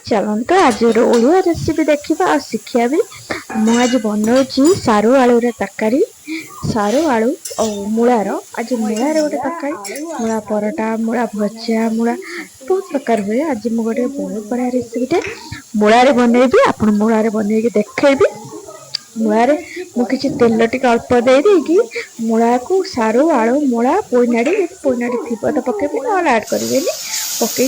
चलते आज ओडिया रेसिपी देखा और शिखा भी। मुझे बनाऊँगी सारू आलू तरकारी। सारू आलू और मूलार आज मूलार गोटे तरकारी, मूला परोटा, मूला भजा, मूला बहुत प्रकार हुए। आज मुझे बहुत बढ़िया रेसिपीटे मूलार बनैबी, आप मूलार बनैकी देखी। मूलार मुझे तेल टे अल्प देदेकी मूला को सारू आलू मूला पोईनाड़ी थी तो पकेबी ना आड करेंगे पकई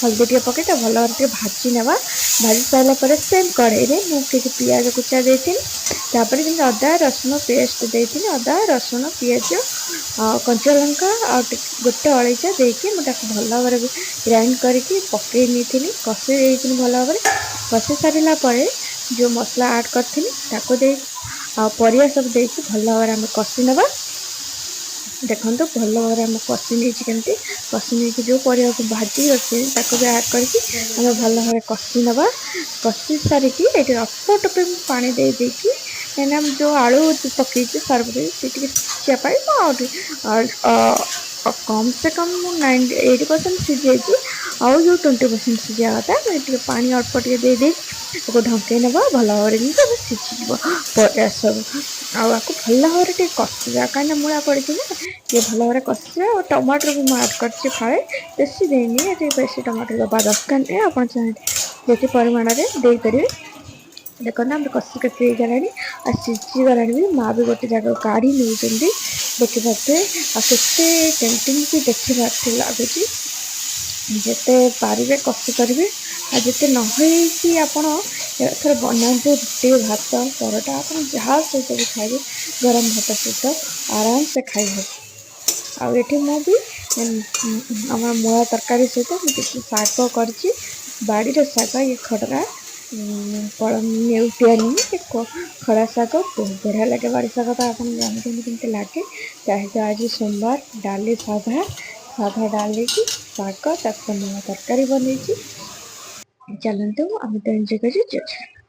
हल्दी टे पकई भल भागे भाजी ना। भाजी सारापर सेम कड़े मुझे पिज कुचा देती अदा रसुण पेस्ट देती अदा रसुण पिज कंचा लंका गोटे अलैचा देकी मुझे भल भाव ग्राइंड करके पकई नहीं कषि भल भाव कषि सारापर जो मसला आड करी परिया सब देकी भल भाव कषि ना। देखो भल भाव आम कषि नहीं कमी कषि नहीं जो परिया को भाजी रखे भी आड करके भल भाव कषि ना। कषि सारिकी ये अल्प टपे पानी दे देकी कहीं जो आलू पकई सारे सीझापी कम से कम 80% सीझे आउ जो 20% सीझा था मुझे पानी अल्प टे दे ढंकई ना भल भाव सीझी सब आपको भल भाव कषा कहीं मूला पड़ी ना ये भल भाव कषा और टमाटर भी मुझे आड कर फाए बेसी देनी बेसी टमाटर दबा दरकार नहीं आप ये परिमाण में देपर। देखो ना कषि कषि गला आ सीझी गला भी माँ भी गोटे जगह काढ़ी नौ देखिपे आते टेम्पटिंग भी देखी लगुच जिते पारे कषि करेंगे आ जिते नई आपड़ बनाते रुटी भात परोटा आप जहाँ सहित भी खाए गरम भात सहित आराम से खाई आठी मुझे आम मूला तरकारी सहित मुझे शाग कर बाड़ी शाग ये खटरा नेउटिया खड़ा शाग बहुत बढ़िया लगे बाड़ी शाग तो आप जानते कमी लगे चाहे आज सोमवार डाली साधा साधा डाली की शाग मूला तरकारी बनई चलते आम तो एंजॉय कर।